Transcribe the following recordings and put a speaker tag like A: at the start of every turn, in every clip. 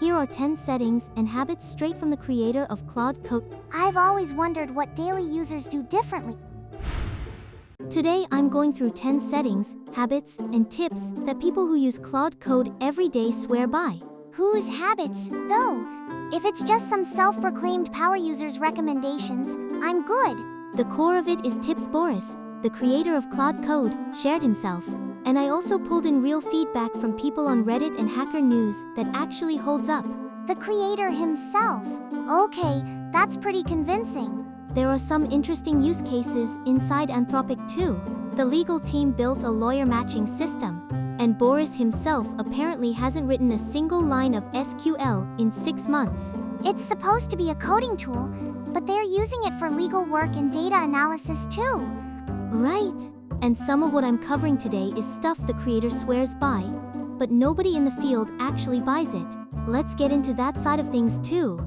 A: Here are 10 settings and habits straight from the creator of Claude Code.
B: I've always wondered what daily users do differently.
A: Today I'm going through 10 settings, habits, and tips that people who use Claude Code every day swear by.
B: Whose habits, though? If it's just some self-proclaimed power user's recommendations, I'm good.
A: The core of it is tips Boris, the creator of Claude Code, shared himself. And I also pulled in real feedback from people on Reddit and Hacker News that actually holds up.
B: The creator himself. Okay, that's pretty convincing.
A: There are some interesting use cases inside Anthropic too. The legal team built a lawyer matching system. And Boris himself apparently hasn't written a single line of SQL in 6 months.
B: It's supposed to be a coding tool, but they're using it for legal work and data analysis too.
A: Right. And some of what I'm covering today is stuff the creator swears by, but nobody in the field actually buys it. Let's get into that side of things too.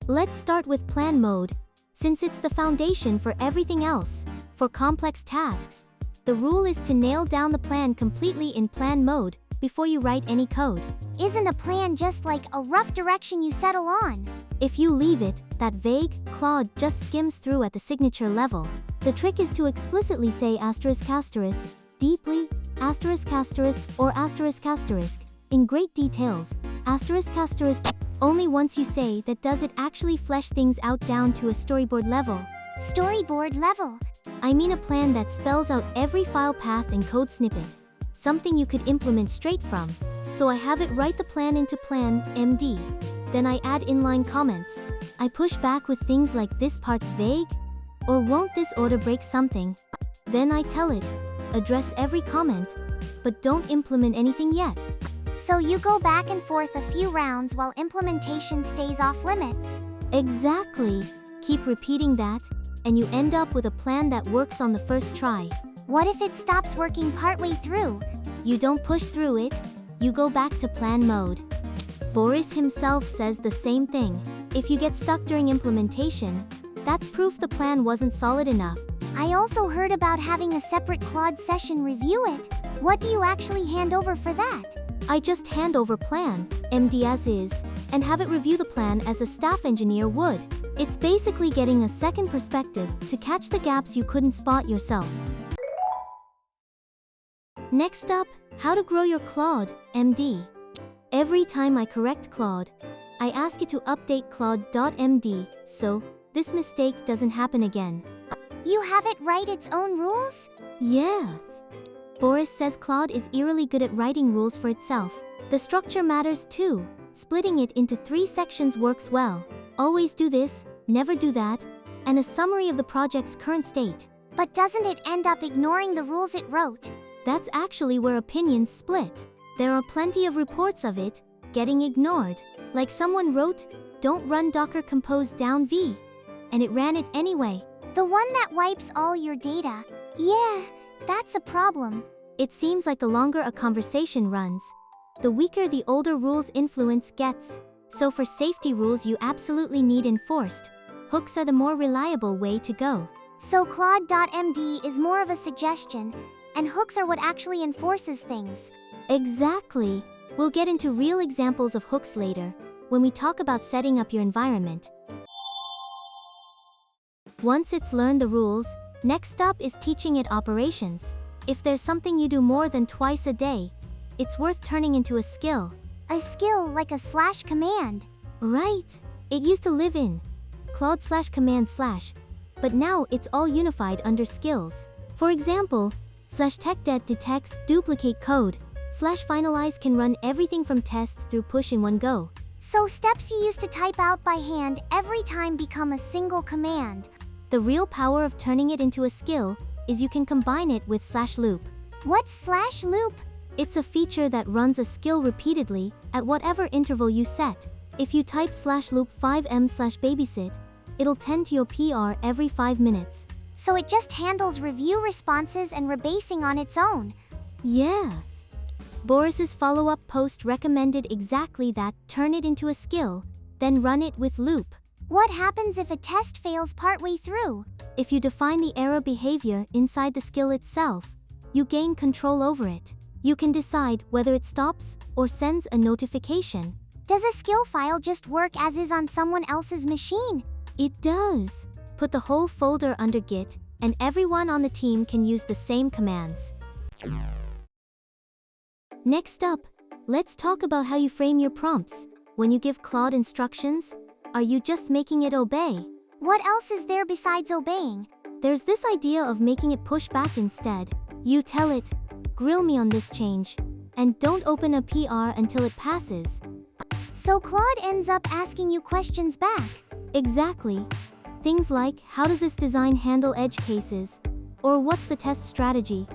A: Let's start with plan mode, since it's the foundation for everything else. For complex tasks, the rule is to nail down the plan completely in plan mode before you write any code.
B: Isn't a plan just like a rough direction you settle on?
A: If you leave it that vague, Claude just skims through at the signature level. The trick is to explicitly say ***, deeply, ***, or ***, in great details, ***. Only once you say that does it actually flesh things out down to a storyboard level.
B: Storyboard level?
A: I mean a plan that spells out every file path and code snippet. Something you could implement straight from. So I have it write the plan into CLAUDE.md. Then I add inline comments. I push back with things like this part's vague? Or won't this order break something? Then I tell it, address every comment, but don't implement anything yet.
B: So you go back and forth a few rounds while implementation stays off limits.
A: Exactly. Keep repeating that, and you end up with a plan that works on the first try.
B: What if it stops working partway through?
A: You don't push through it, you go back to plan mode. Boris himself says the same thing. If you get stuck during implementation, that's proof the plan wasn't solid enough.
B: I also heard about having a separate Claude session review it. What do you actually hand over for that?
A: I just hand over plan.md as is, and have it review the plan as a staff engineer would. It's basically getting a second perspective to catch the gaps you couldn't spot yourself. Next up, how to grow your Claude.md. Every time I correct Claude, I ask it to update Claude.md, so this mistake doesn't happen again.
B: You have it write its own rules?
A: Yeah. Boris says Claude is eerily good at writing rules for itself. The structure matters too. Splitting it into 3 sections works well. Always do this, never do that, and a summary of the project's current state.
B: But doesn't it end up ignoring the rules it wrote?
A: That's actually where opinions split. There are plenty of reports of it getting ignored. Like someone wrote, don't run docker compose down v. And it ran it anyway.
B: The one that wipes all your data. Yeah, that's a problem.
A: It seems like the longer a conversation runs, the weaker the older rules influence gets. So for safety rules you absolutely need enforced. Hooks are the more reliable way to go.
B: So Claude.md is more of a suggestion, and hooks are what actually enforces things.
A: Exactly. We'll get into real examples of hooks later, when we talk about setting up your environment. Once it's learned the rules, next up is teaching it operations. If there's something you do more than twice a day, it's worth turning into a skill.
B: A skill like a / command.
A: Right. It used to live in Claude/command/, but now it's all unified under skills. For example, /techdet detects duplicate code. /finalize can run everything from tests through push in one go.
B: So steps you used to type out by hand every time become a single command.
A: The real power of turning it into a skill is you can combine it with /loop.
B: What's /loop?
A: It's a feature that runs a skill repeatedly at whatever interval you set. If you type /loop 5m/babysit, it'll tend to your PR every 5 minutes.
B: So it just handles review responses and rebasing on its own.
A: Yeah. Boris's follow-up post recommended exactly that, turn it into a skill, then run it with loop.
B: What happens if a test fails partway through?
A: If you define the error behavior inside the skill itself, you gain control over it. You can decide whether it stops or sends a notification.
B: Does a skill file just work as is on someone else's machine?
A: It does. Put the whole folder under Git, and everyone on the team can use the same commands. Next up, let's talk about how you frame your prompts. When you give Claude instructions, are you just making it obey?
B: What else is there besides obeying?
A: There's this idea of making it push back instead. You tell it, grill me on this change, and don't open a PR until it passes.
B: So Claude ends up asking you questions back.
A: Exactly. Things like, how does this design handle edge cases? Or what's the test strategy?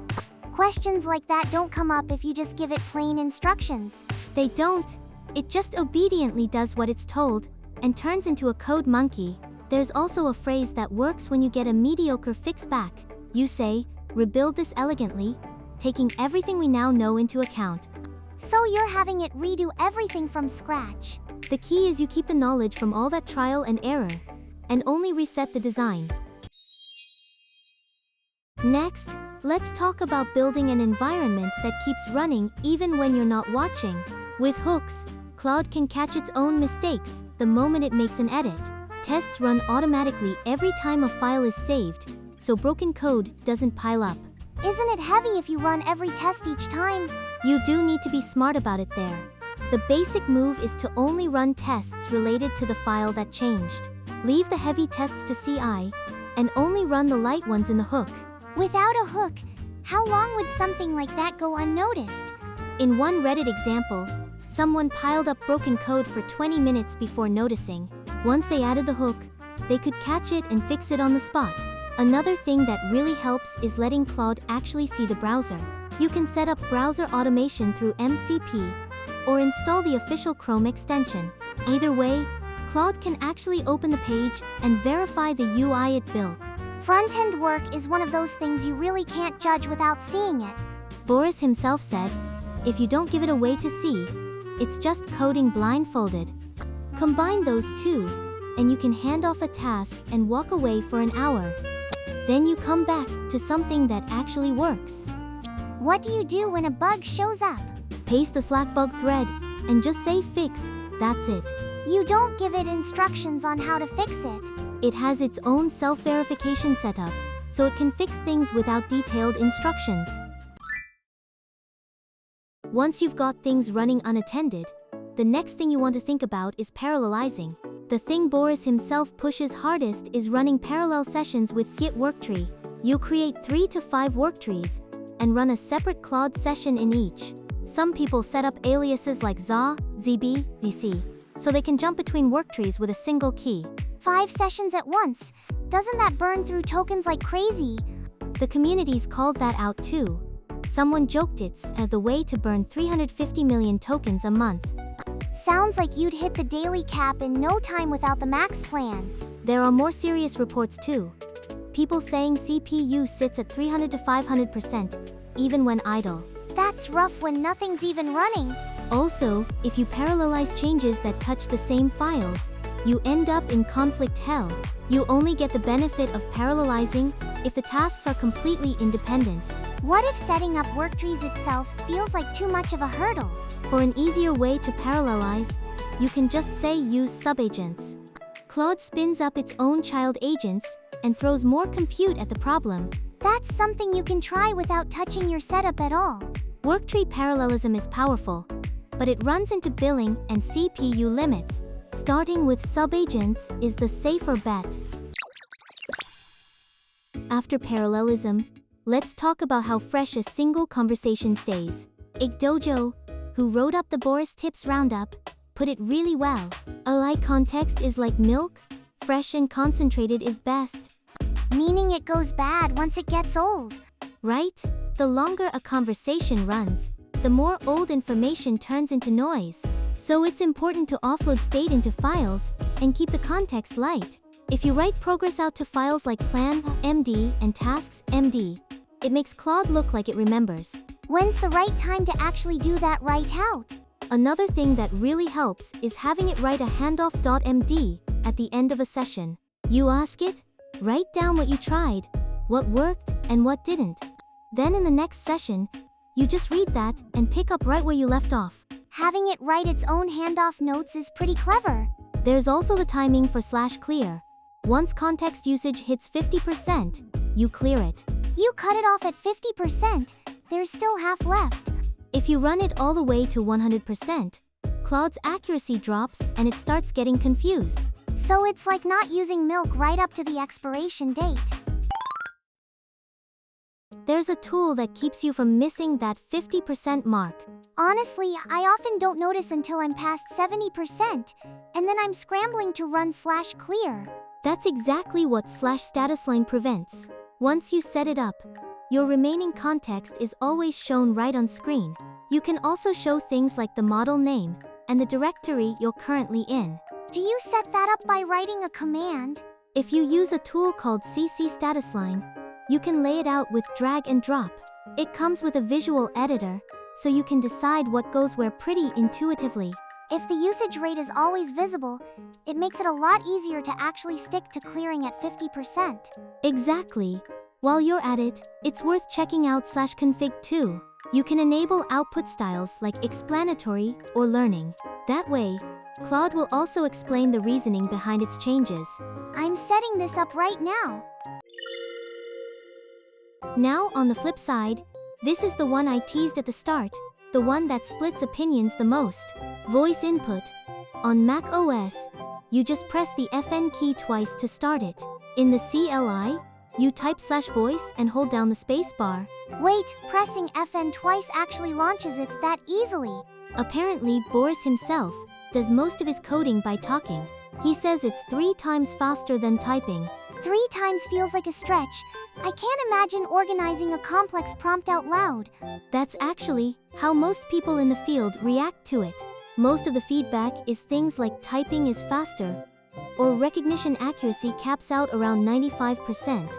B: Questions like that don't come up if you just give it plain instructions.
A: They don't. It just obediently does what it's told, and turns into a code monkey. There's also a phrase that works when you get a mediocre fix back. You say, rebuild this elegantly, taking everything we now know into account.
B: So you're having it redo everything from scratch.
A: The key is you keep the knowledge from all that trial and error, and only reset the design. Next, let's talk about building an environment that keeps running even when you're not watching. With hooks, Claude can catch its own mistakes the moment it makes an edit. Tests run automatically every time a file is saved, so broken code doesn't pile up.
B: Isn't it heavy if you run every test each time?
A: You do need to be smart about it there. The basic move is to only run tests related to the file that changed. Leave the heavy tests to CI, and only run the light ones in the hook.
B: Without a hook, how long would something like that go unnoticed?
A: In one Reddit example, someone piled up broken code for 20 minutes before noticing. Once they added the hook, they could catch it and fix it on the spot. Another thing that really helps is letting Claude actually see the browser. You can set up browser automation through MCP, or install the official Chrome extension. Either way, Claude can actually open the page and verify the UI it built.
B: Front-end work is one of those things you really can't judge without seeing it.
A: Boris himself said, if you don't give it a way to see, it's just coding blindfolded. Combine those two, and you can hand off a task and walk away for an hour. Then you come back to something that actually works.
B: What do you do when a bug shows up?
A: Paste the Slack bug thread, and just say fix, that's it.
B: You don't give it instructions on how to fix it.
A: It has its own self-verification setup, so it can fix things without detailed instructions. Once you've got things running unattended, the next thing you want to think about is parallelizing. The thing Boris himself pushes hardest is running parallel sessions with Git worktree. You create 3 to 5 worktrees, and run a separate Claude session in each. Some people set up aliases like ZA, ZB, DC, so they can jump between worktrees with a single key.
B: 5 sessions at once. Doesn't that burn through tokens like crazy?
A: The community's called that out too. Someone joked it's the way to burn 350 million tokens a month.
B: Sounds like you'd hit the daily cap in no time without the max plan.
A: There are more serious reports too. People saying CPU sits at 300 to 500%, even when idle.
B: That's rough when nothing's even running.
A: Also, if you parallelize changes that touch the same files, you end up in conflict hell. You only get the benefit of parallelizing if the tasks are completely independent.
B: What if setting up worktrees itself feels like too much of a hurdle?
A: For an easier way to parallelize, you can just say use subagents. Claude spins up its own child agents and throws more compute at the problem.
B: That's something you can try without touching your setup at all.
A: Worktree parallelism is powerful, but it runs into billing and CPU limits. Starting with subagents is the safer bet. After parallelism, let's talk about how fresh a single conversation stays. Igdojo, who wrote up the Boris Tips Roundup, put it really well. A like context is like milk, fresh and concentrated is best.
B: Meaning it goes bad once it gets old.
A: Right? The longer a conversation runs, the more old information turns into noise. So it's important to offload state into files and keep the context light. If you write progress out to files like plan.md and tasks.md, it makes Claude look like it remembers.
B: When's the right time to actually do that write out?
A: Another thing that really helps is having it write a HANDOFF.md at the end of a session. You ask it, write down what you tried, what worked, and what didn't. Then in the next session, You just read that and pick up right where you left off.
B: Having it write its own handoff notes is pretty clever.
A: There's also the timing for /clear. Once context usage hits 50%, you clear it.
B: You cut it off at 50%. There's still half left.
A: If you run it all the way to 100%, Claude's accuracy drops and it starts getting confused.
B: So it's like not using milk right up to the expiration date.
A: There's a tool that keeps you from missing that 50% mark.
B: Honestly, I often don't notice until I'm past 70%, and then I'm scrambling to run /clear.
A: That's exactly what /Statusline prevents. Once you set it up, your remaining context is always shown right on screen. You can also show things like the model name and the directory you're currently in.
B: Do you set that up by writing a command?
A: If you use a tool called CC Statusline, you can lay it out with drag and drop. It comes with a visual editor, so you can decide what goes where pretty intuitively.
B: If the usage rate is always visible, it makes it a lot easier to actually stick to clearing at 50%.
A: Exactly. While you're at it, it's worth checking out /config too. You can enable output styles like explanatory or learning. That way, Claude will also explain the reasoning behind its changes.
B: I'm setting this up right now.
A: Now, on the flip side, this is the one I teased at the start, the one that splits opinions the most. Voice input. On Mac OS, you just press the FN key twice to start it. In the CLI, you type /voice and hold down the spacebar.
B: Wait, pressing FN twice actually launches it that easily.
A: Apparently, Boris himself does most of his coding by talking. He says it's 3 times faster than typing.
B: 3 times feels like a stretch. I can't imagine organizing a complex prompt out loud.
A: That's actually how most people in the field react to it. Most of the feedback is things like typing is faster, or recognition accuracy caps out around 95%.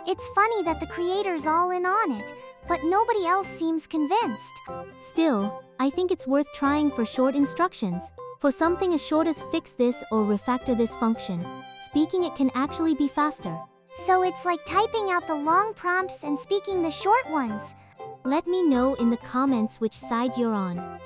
B: It's funny that the creator's all in on it, but nobody else seems convinced.
A: Still, I think it's worth trying for short instructions. For something as short as fix this or refactor this function, speaking it can actually be faster.
B: So it's like typing out the long prompts and speaking the short ones.
A: Let me know in the comments which side you're on.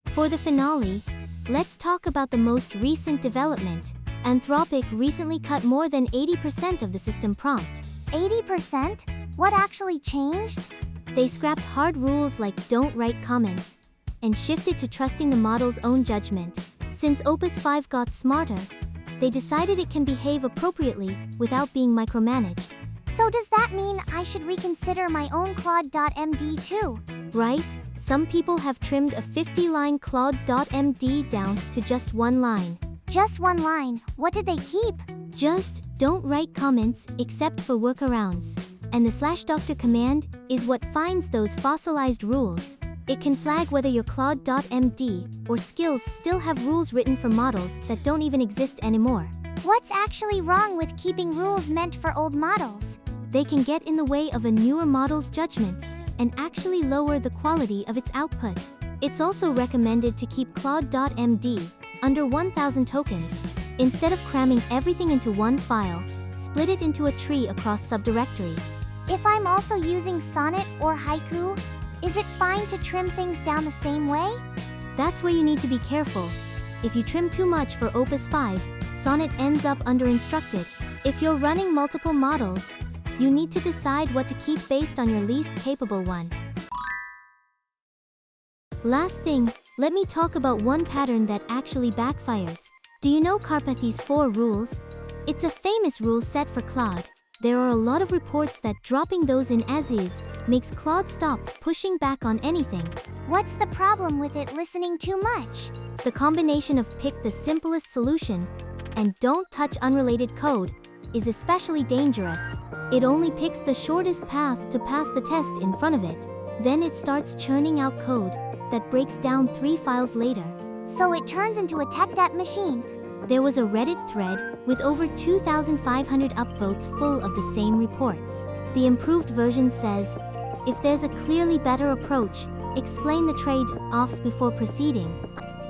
A: For the finale, let's talk about the most recent development. Anthropic recently cut more than 80% of the system prompt.
B: 80%? What actually changed?
A: They scrapped hard rules like don't write comments and shifted to trusting the model's own judgment. Since Opus 5 got smarter, they decided it can behave appropriately without being micromanaged.
B: So does that mean I should reconsider my own Claude.md too?
A: Right? Some people have trimmed a 50-line Claude.md down to just 1 line.
B: Just 1 line. What did they keep?
A: Just don't write comments except for workarounds. And the /doctor command is what finds those fossilized rules. It can flag whether your Claude.md or skills still have rules written for models that don't even exist anymore.
B: What's actually wrong with keeping rules meant for old models?
A: They can get in the way of a newer model's judgment and actually lower the quality of its output. It's also recommended to keep Claude.md under 1,000 tokens. Instead of cramming everything into one file, split it into a tree across subdirectories.
B: If I'm also using Sonnet or Haiku, is it fine to trim things down the same way?
A: That's where you need to be careful. If you trim too much for Opus 5, Sonnet ends up under-instructed. If you're running multiple models, you need to decide what to keep based on your least capable one. Last thing, let me talk about one pattern that actually backfires. Do you know Karpathy's 4 rules? It's a famous rule set for Claude. There are a lot of reports that dropping those in as is makes Claude stop pushing back on anything.
B: What's the problem with it listening too much?
A: The combination of pick the simplest solution and don't touch unrelated code is especially dangerous. It only picks the shortest path to pass the test in front of it. Then it starts churning out code that breaks down 3 files later.
B: So it turns into a tech debt machine.
A: There was a Reddit thread with over 2,500 upvotes full of the same reports. The improved version says, if there's a clearly better approach, explain the trade-offs before proceeding.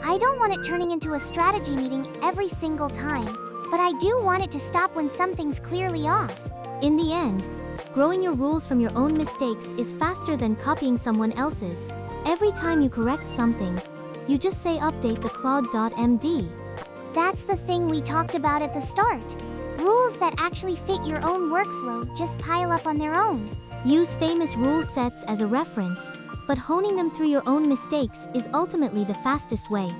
B: I don't want it turning into a strategy meeting every single time, but I do want it to stop when something's clearly off.
A: In the end, Growing your rules from your own mistakes is faster than copying someone else's. Every time you correct something, you just say update the CLAUDE.md.
B: That's the thing we talked about at the start. Rules that actually fit your own workflow just pile up on their own.
A: Use famous rule sets as a reference, but honing them through your own mistakes is ultimately the fastest way.